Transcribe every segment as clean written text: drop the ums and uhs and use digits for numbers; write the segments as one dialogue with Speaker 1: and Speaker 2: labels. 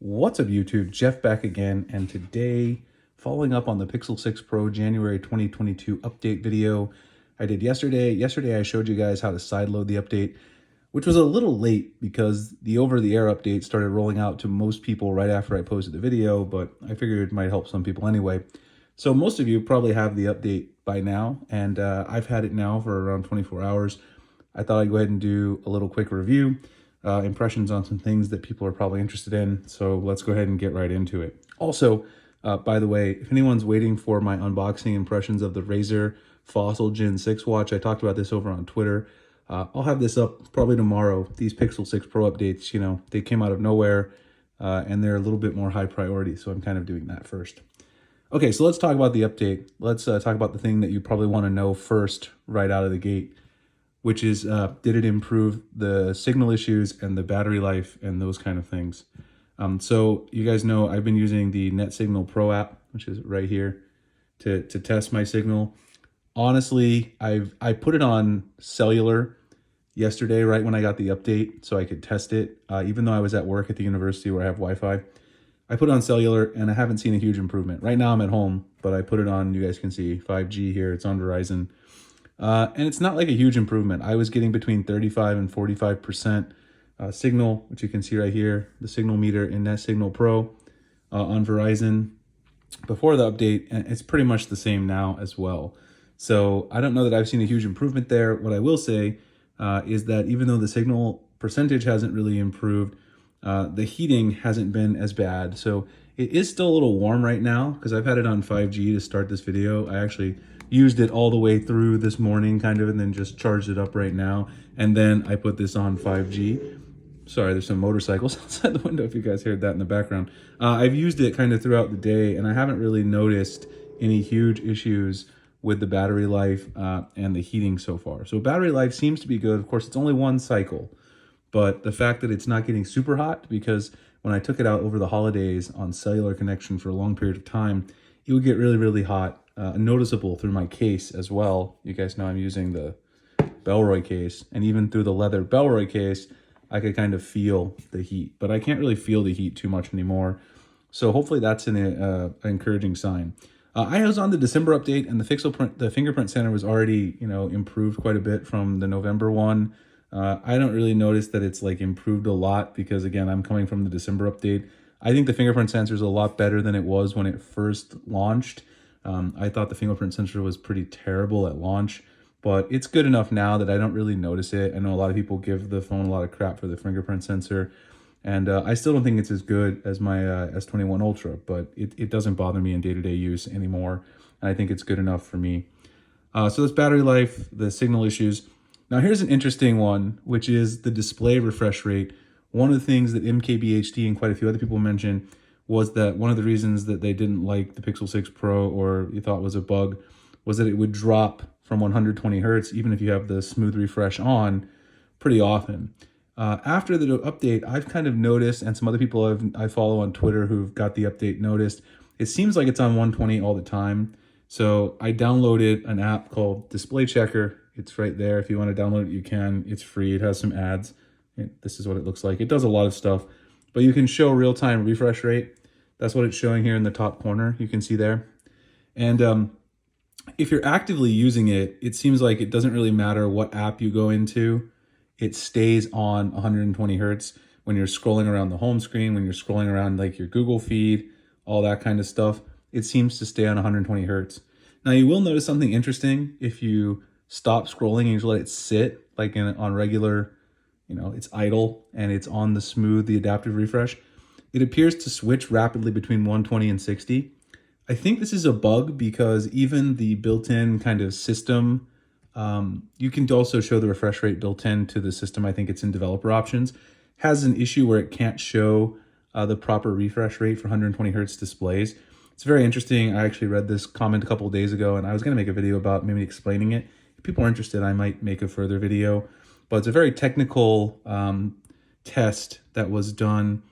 Speaker 1: What's up YouTube, Jeff back again, and today, following up on the Pixel 6 Pro January 2022 update video I did yesterday. Yesterday I showed you guys how to sideload the update, which was a little late because the over-the-air update started rolling out to most people right after I posted the video, but I figured it might help some people anyway. So most of you probably have the update by now, and I've had it now for around 24 hours. I thought I'd go ahead and do a little quick review. Impressions on some things that people are probably interested in. So let's go ahead and get right into it. Also, by the way, if anyone's waiting for my unboxing impressions of the Razer Fossil Gen 6 watch, I talked about this over on Twitter. I'll have this up probably tomorrow. These Pixel 6 Pro updates, you know, they came out of nowhere and they're a little bit more high priority. So I'm kind of doing that first. Okay, so let's talk about the update. Let's talk about the thing that you probably want to know first right out of the gate, which is, did it improve the signal issues and the battery life and those kind of things. So you guys know I've been using the NetSignal Pro app, which is right here, to test my signal. Honestly, I put it on cellular yesterday, right when I got the update, so I could test it. Even though I was at work at the university where I have Wi-Fi, I put it on cellular and I haven't seen a huge improvement. Right now I'm at home, but I put it on, you guys can see 5G here, it's on Verizon. And it's not like a huge improvement. I was getting between 35 and 45% signal, which you can see right here, the signal meter in NetSignal Pro on Verizon before the update, and it's pretty much the same now as well. So I don't know that I've seen a huge improvement there. What I will say is that even though the signal percentage hasn't really improved, the heating hasn't been as bad. So it is still a little warm right now because I've had it on 5G to start this video. I actually used it all the way through this morning kind of, and then just charged it up right now. And then I put this on 5G. Sorry, there's some motorcycles outside the window if you guys heard that in the background. I've used it kind of throughout the day and I haven't really noticed any huge issues with the battery life and the heating so far. So battery life seems to be good. Of course, it's only one cycle, but the fact that it's not getting super hot, because when I took it out over the holidays on cellular connection for a long period of time, it would get really, really hot. Noticeable through my case as well. You guys know I'm using the Bellroy case, and even through the leather Bellroy case, I could kind of feel the heat, but I can't really feel the heat too much anymore. So hopefully that's an encouraging sign. I was on the December update, and the Fingerprint Sensor was already, you know, improved quite a bit from the November one. I don't really notice that it's like improved a lot because, again, I'm coming from the December update. I think the Fingerprint Sensor is a lot better than it was when it first launched. I thought the Fingerprint Sensor was pretty terrible at launch, but it's good enough now that I don't really notice it. I know a lot of people give the phone a lot of crap for the Fingerprint Sensor, and I still don't think it's as good as my S21 Ultra, but it doesn't bother me in day-to-day use anymore, and I think it's good enough for me. So that's battery life, the signal issues. Now here's an interesting one, which is the display refresh rate. One of the things that MKBHD and quite a few other people mentioned was that one of the reasons that they didn't like the Pixel 6 Pro, or you thought was a bug, was that it would drop from 120 hertz, even if you have the smooth refresh on, pretty often. After the update, I've kind of noticed, and some other people I follow on Twitter who've got the update noticed, it seems like it's on 120 all the time. So I downloaded an app called Display Checker. It's right there. If you want to download it, you can. It's free. It has some ads. This is what it looks like. It does a lot of stuff, but you can show real-time refresh rate. That's what it's showing here in the top corner. You can see there. And if you're actively using it, it seems like it doesn't really matter what app you go into. It stays on 120 hertz when you're scrolling around the home screen, when you're scrolling around like your Google feed, all that kind of stuff. It seems to stay on 120 hertz. Now you will notice something interesting if you stop scrolling and you just let it sit like on regular, you know, it's idle and it's on the smooth, the adaptive refresh. It appears to switch rapidly between 120 and 60. I think this is a bug because even the built-in kind of system, you can also show the refresh rate built into the system. I think it's in developer options, has an issue where it can't show the proper refresh rate for 120 hertz displays. It's very interesting. I actually read this comment a couple of days ago and I was going to make a video about maybe explaining it. If people are interested, I might make a further video, but it's a very technical test that was done,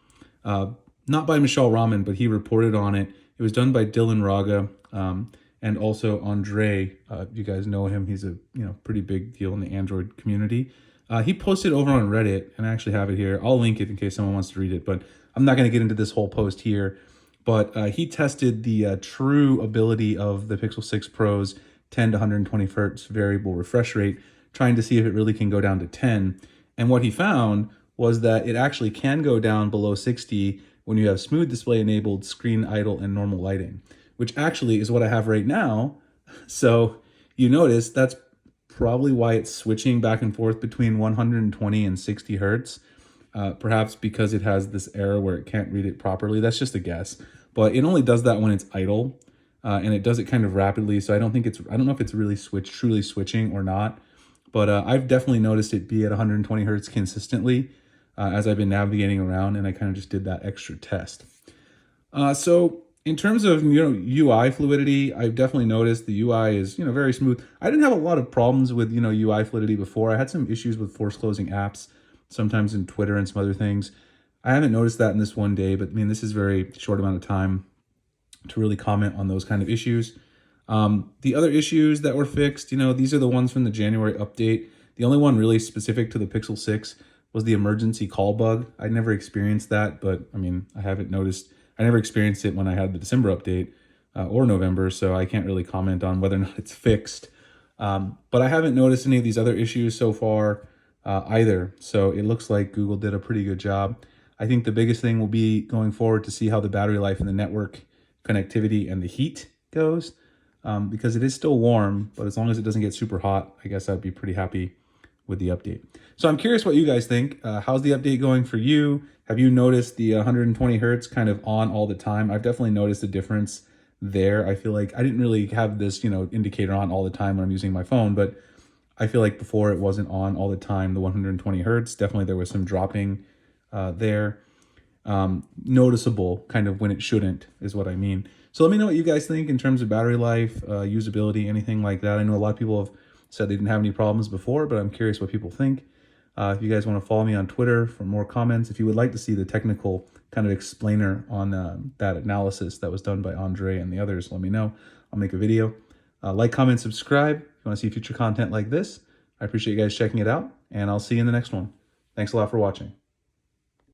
Speaker 1: not by Michel Raman, but he reported on it. It was done by Dylan Raga and also Andre. You guys know him. He's a pretty big deal in the Android community. He posted over on Reddit, and I actually have it here. I'll link it in case someone wants to read it, but I'm not going to get into this whole post here. But he tested the true ability of the Pixel 6 Pro's 10 to 120 Hz variable refresh rate, trying to see if it really can go down to 10. And what he found was that it actually can go down below 60 when you have smooth display enabled, screen idle, and normal lighting, which actually is what I have right now. So you notice that's probably why it's switching back and forth between 120 and 60 Hertz. Perhaps because it has this error where it can't read it properly. That's just a guess, but it only does that when it's idle, and it does it kind of rapidly. So I don't know if it's really truly switching or not, but I've definitely noticed it be at 120 Hertz consistently as I've been navigating around, and I kind of just did that extra test. So in terms of UI fluidity, I've definitely noticed the UI is very smooth. I didn't have a lot of problems with UI fluidity before. I had some issues with force closing apps, sometimes in Twitter and some other things. I haven't noticed that in this one day, but I mean, this is a very short amount of time to really comment on those kind of issues. The other issues that were fixed, these are the ones from the January update. The only one really specific to the Pixel 6 was the emergency call bug. I never experienced that, but I mean, I never experienced it when I had the December update or November, so I can't really comment on whether or not it's fixed. But I haven't noticed any of these other issues so far either. So it looks like Google did a pretty good job. I think the biggest thing will be going forward to see how the battery life and the network connectivity and the heat goes, because it is still warm, but as long as it doesn't get super hot, I guess I'd be pretty happy with the update. So I'm curious what you guys think. How's the update going for you? Have you noticed the 120 Hertz kind of on all the time? I've definitely noticed a difference there. I feel like I didn't really have this, indicator on all the time when I'm using my phone, but I feel like before it wasn't on all the time, the 120 Hertz. Definitely there was some dropping there. Noticeable kind of when it shouldn't is what I mean. So let me know what you guys think in terms of battery life, usability, anything like that. I know a lot of people have said they didn't have any problems before, but I'm curious what people think. If you guys want to follow me on Twitter for more comments, if you would like to see the technical kind of explainer on that analysis that was done by Andre and the others, let me know. I'll make a video. Like, comment, subscribe if you want to see future content like this. I appreciate you guys checking it out, and I'll see you in the next one. Thanks a lot for watching.